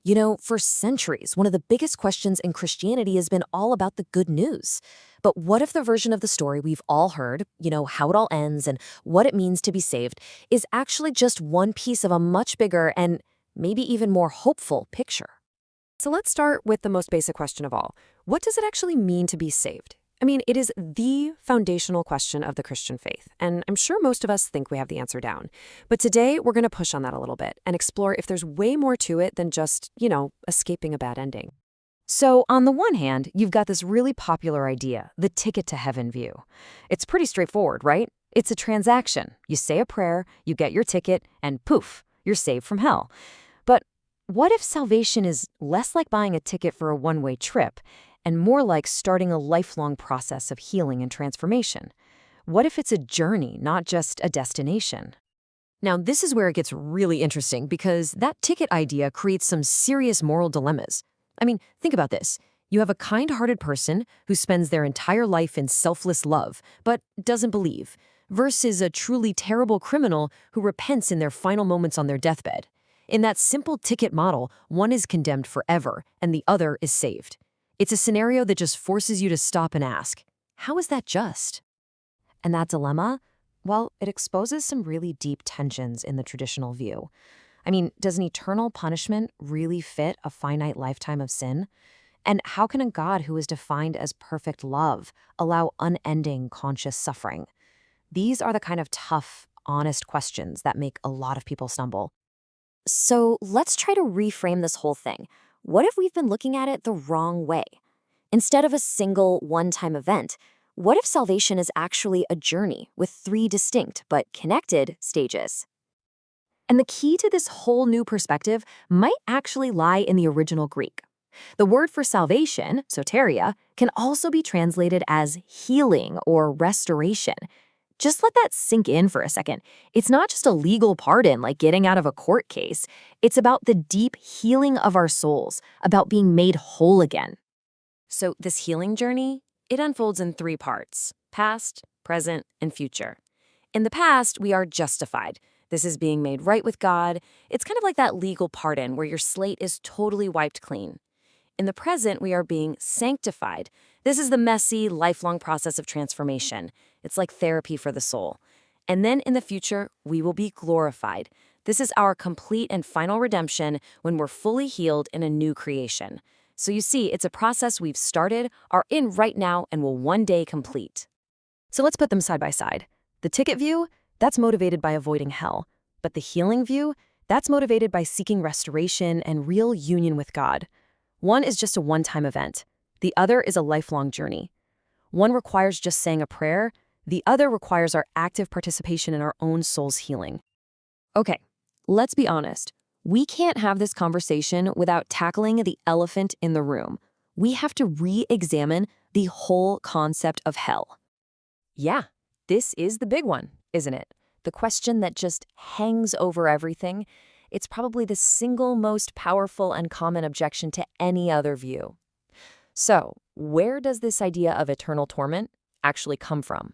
You know, for centuries, one of the biggest questions in Christianity has been all about the good news. But what if the version of the story we've all heard, how it all ends and what it means to be saved, is actually just one piece of a much bigger and maybe even more hopeful picture? So let's start with the most basic question of all. What does it actually mean to be saved? I mean, it is the foundational question of the Christian faith, and I'm sure most of us think we have the answer down. But today, we're going to push on that a little bit and explore if there's way more to it than just, escaping a bad ending. So, on the one hand, you've got this really popular idea, the ticket to heaven view. It's pretty straightforward, right? It's a transaction. You say a prayer, you get your ticket, and poof, you're saved from hell. But what if salvation is less like buying a ticket for a one-way trip and more like starting a lifelong process of healing and transformation? What if it's a journey, not just a destination? Now, this is where it gets really interesting because that ticket idea creates some serious moral dilemmas. I mean, think about this. You have a kind-hearted person who spends their entire life in selfless love, but doesn't believe, versus a truly terrible criminal who repents in their final moments on their deathbed. In that simple ticket model, one is condemned forever and the other is saved. It's a scenario that just forces you to stop and ask, how is that just? And that dilemma, well, it exposes some really deep tensions in the traditional view. I mean, does an eternal punishment really fit a finite lifetime of sin? And how can a God who is defined as perfect love allow unending conscious suffering? These are the kind of tough, honest questions that make a lot of people stumble. So let's try to reframe this whole thing. What if we've been looking at it the wrong way? Instead of a single, one-time event, what if salvation is actually a journey with three distinct but connected stages? And the key to this whole new perspective might actually lie in the original Greek. The word for salvation, sotaria, can also be translated as healing or restoration. Just let that sink in for a second. It's not just a legal pardon like getting out of a court case. It's about the deep healing of our souls, about being made whole again. So this healing journey, it unfolds in three parts: past, present, and future. In the past, we are justified. This is being made right with God. It's kind of like that legal pardon where your slate is totally wiped clean. In the present, we are being sanctified. This is the messy, lifelong process of transformation. It's like therapy for the soul. And then in the future, we will be glorified. This is our complete and final redemption when we're fully healed in a new creation. So you see, it's a process we've started, are in right now, and will one day complete. So let's put them side by side. The ticket view, that's motivated by avoiding hell. But the healing view, that's motivated by seeking restoration and real union with God. One is just a one-time event. The other is a lifelong journey. One requires just saying a prayer. The other requires our active participation in our own soul's healing. Okay, let's be honest. We can't have this conversation without tackling the elephant in the room. We have to re-examine the whole concept of hell. Yeah, this is the big one, isn't it? The question that just hangs over everything. It's probably the single most powerful and common objection to any other view. So, where does this idea of eternal torment actually come from?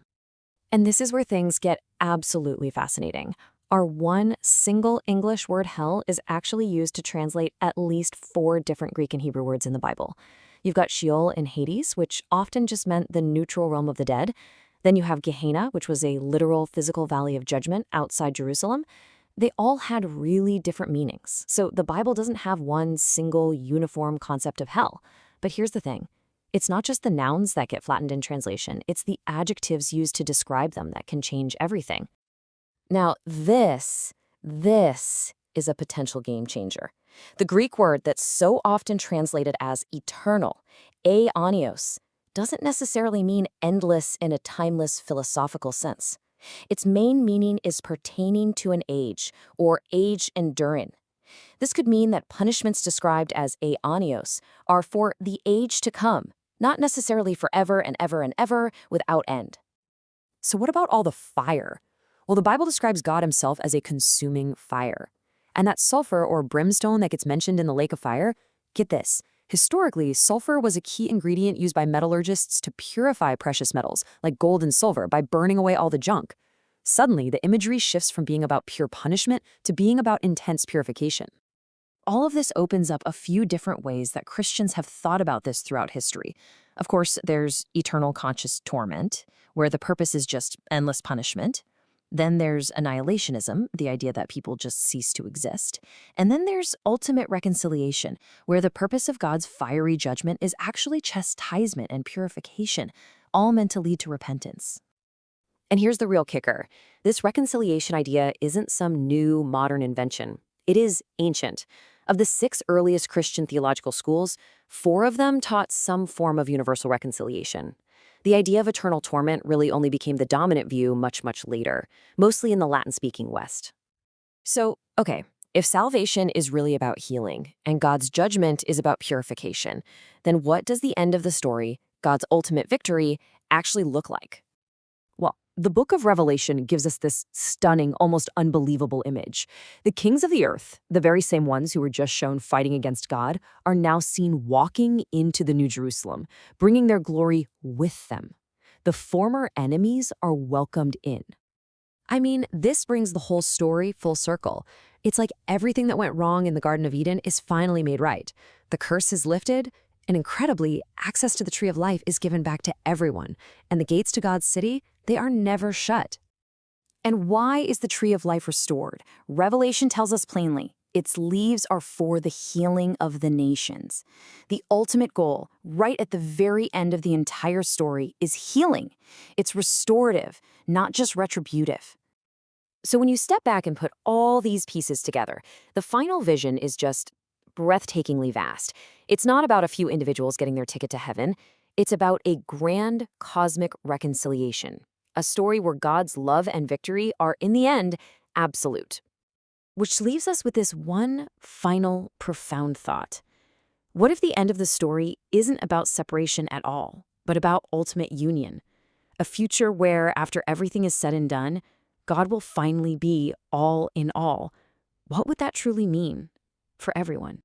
And this is where things get absolutely fascinating. Our one single English word hell is actually used to translate at least 4 different Greek and Hebrew words in the Bible. You've got Sheol in Hades, which often just meant the neutral realm of the dead. Then you have Gehenna, which was a literal physical valley of judgment outside Jerusalem. They all had really different meanings. So the Bible doesn't have one single uniform concept of hell. But here's the thing. It's not just the nouns that get flattened in translation. It's the adjectives used to describe them that can change everything. Now, this is a potential game changer. The Greek word that's so often translated as eternal, aionios, doesn't necessarily mean endless in a timeless philosophical sense. Its main meaning is pertaining to an age, or age enduring. This could mean that punishments described as aionios are for the age to come, not necessarily forever and ever and ever without end. So what about all the fire? Well, the Bible describes God himself as a consuming fire. And that sulfur or brimstone that gets mentioned in the lake of fire, get this. Historically, sulfur was a key ingredient used by metallurgists to purify precious metals, like gold and silver, by burning away all the junk. Suddenly, the imagery shifts from being about pure punishment to being about intense purification. all of this opens up a few different ways that Christians have thought about this throughout history. Of course, there's eternal conscious torment, where the purpose is just endless punishment. Then there's annihilationism, the idea that people just cease to exist. And then there's ultimate reconciliation, where the purpose of God's fiery judgment is actually chastisement and purification, all meant to lead to repentance. And here's the real kicker. This reconciliation idea isn't some new modern invention. It is ancient. Of the 6 earliest Christian theological schools, 4 of them taught some form of universal reconciliation. The idea of eternal torment really only became the dominant view much, much later, mostly in the Latin-speaking West. So, okay, if salvation is really about healing and God's judgment is about purification, then what does the end of the story, God's ultimate victory, actually look like? Well, the book of Revelation gives us this stunning, almost unbelievable image. The kings of the earth, the very same ones who were just shown fighting against God, are now seen walking into the New Jerusalem, bringing their glory with them. The former enemies are welcomed in. I mean, this brings the whole story full circle. It's like everything that went wrong in the Garden of Eden is finally made right. The curse is lifted, and incredibly, access to the tree of life is given back to everyone, and the gates to God's city, they are never shut. And why is the tree of life restored? Revelation tells us plainly, its leaves are for the healing of the nations. The ultimate goal, right at the very end of the entire story, is healing. It's restorative, not just retributive. So when you step back and put all these pieces together, the final vision is just breathtakingly vast. It's not about a few individuals getting their ticket to heaven. It's about a grand cosmic reconciliation, a story where God's love and victory are, in the end, absolute. Which leaves us with this one final profound thought. What if the end of the story isn't about separation at all, but about ultimate union? A future where, after everything is said and done, God will finally be all in all. What would that truly mean for everyone?